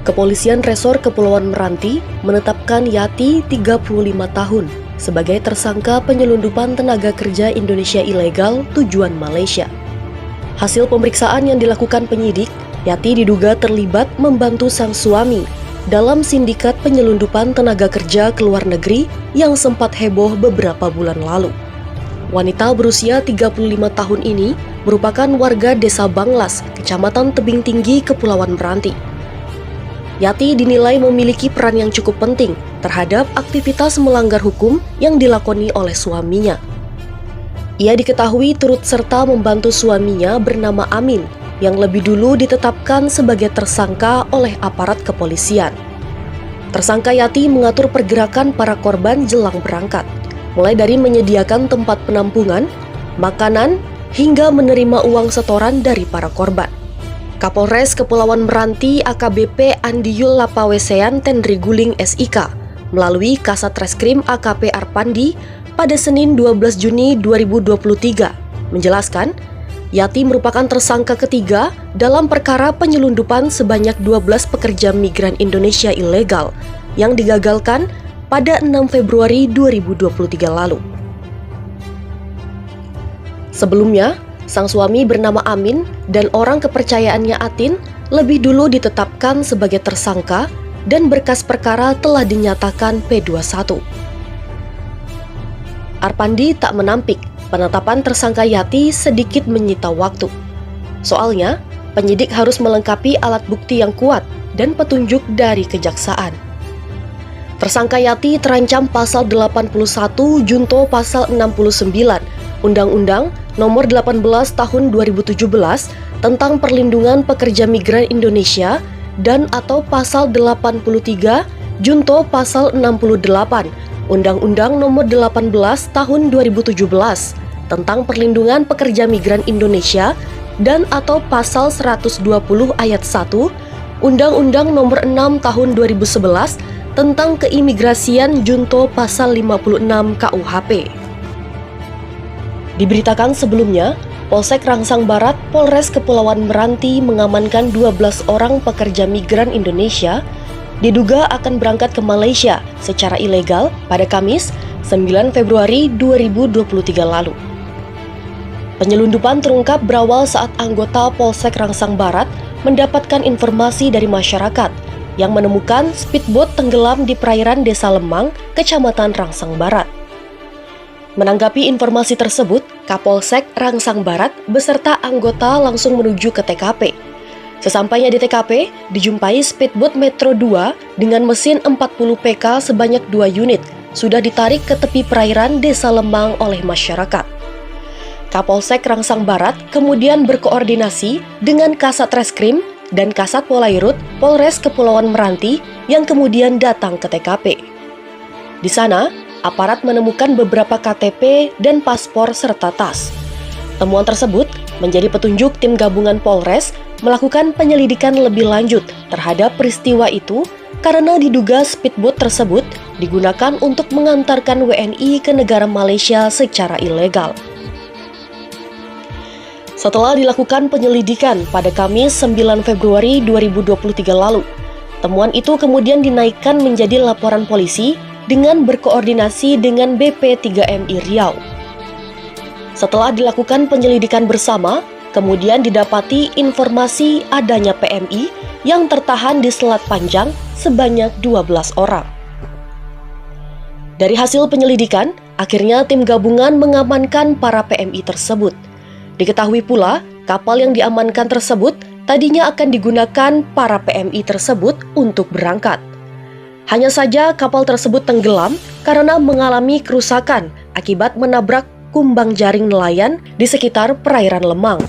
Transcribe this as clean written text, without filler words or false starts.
Kepolisian Resor Kepulauan Meranti menetapkan Yati 35 tahun sebagai tersangka penyelundupan tenaga kerja Indonesia ilegal tujuan Malaysia. Hasil pemeriksaan yang dilakukan penyidik, Yati diduga terlibat membantu sang suami dalam sindikat penyelundupan tenaga kerja ke luar negeri yang sempat heboh beberapa bulan lalu. Wanita berusia 35 tahun ini merupakan warga Desa Banglas, Kecamatan Tebing Tinggi, Kepulauan Meranti. Yati dinilai memiliki peran yang cukup penting terhadap aktivitas melanggar hukum yang dilakoni oleh suaminya. Ia diketahui turut serta membantu suaminya bernama Amin yang lebih dulu ditetapkan sebagai tersangka oleh aparat kepolisian. Tersangka Yati mengatur pergerakan para korban jelang berangkat, mulai dari menyediakan tempat penampungan, makanan, hingga menerima uang setoran dari para korban. Kapolres Kepulauan Meranti AKBP Andiul Lapawesean Tendri Guling SIK melalui Kasat Reskrim AKP Arpandi pada Senin 12 Juni 2023 menjelaskan Yati merupakan tersangka ketiga dalam perkara penyelundupan sebanyak 12 pekerja migran Indonesia ilegal yang digagalkan pada 6 Februari 2023 lalu. Sebelumnya, sang suami bernama Amin dan orang kepercayaannya Atin lebih dulu ditetapkan sebagai tersangka dan berkas perkara telah dinyatakan P21. Arpandi tak menampik penetapan tersangka Yati sedikit menyita waktu. Soalnya, penyidik harus melengkapi alat bukti yang kuat dan petunjuk dari kejaksaan. Tersangka Yati terancam pasal 81 junto pasal 69 Undang-Undang Nomor 18 Tahun 2017 tentang Perlindungan Pekerja Migran Indonesia dan atau pasal 83 junto pasal 68 Undang-Undang Nomor 18 Tahun 2017 tentang Perlindungan Pekerja Migran Indonesia dan atau pasal 120 ayat 1 Undang-Undang Nomor 6 Tahun 2011 tentang Keimigrasian junto pasal 56 KUHP. Diberitakan sebelumnya, Polsek Rangsang Barat, Polres Kepulauan Meranti mengamankan 12 orang pekerja migran Indonesia diduga akan berangkat ke Malaysia secara ilegal pada Kamis 9 Februari 2023 lalu. Penyelundupan terungkap berawal saat anggota Polsek Rangsang Barat mendapatkan informasi dari masyarakat yang menemukan speedboat tenggelam di perairan Desa Lemang, Kecamatan Rangsang Barat. Menanggapi informasi tersebut, Kapolsek Rangsang Barat beserta anggota langsung menuju ke TKP. Sesampainya di TKP, dijumpai speedboat Metro 2 dengan mesin 40 PK sebanyak 2 unit sudah ditarik ke tepi perairan Desa Lemang oleh masyarakat. Kapolsek Rangsang Barat kemudian berkoordinasi dengan Kasat Reskrim dan Kasat Polairut Polres Kepulauan Meranti yang kemudian datang ke TKP. Di sana, aparat menemukan beberapa KTP dan paspor serta tas. Temuan tersebut menjadi petunjuk tim gabungan Polres melakukan penyelidikan lebih lanjut terhadap peristiwa itu karena diduga speedboat tersebut digunakan untuk mengantarkan WNI ke negara Malaysia secara ilegal. Setelah dilakukan penyelidikan pada Kamis 9 Februari 2023 lalu, temuan itu kemudian dinaikkan menjadi laporan polisi dengan berkoordinasi dengan BP3MI Riau. Setelah dilakukan penyelidikan bersama, kemudian didapati informasi adanya PMI yang tertahan di Selat Panjang sebanyak 12 orang. Dari hasil penyelidikan, akhirnya tim gabungan mengamankan para PMI tersebut. Diketahui pula, kapal yang diamankan tersebut tadinya akan digunakan para PMI tersebut untuk berangkat. Hanya saja kapal tersebut tenggelam karena mengalami kerusakan akibat menabrak kumbang jaring nelayan di sekitar perairan Lemang.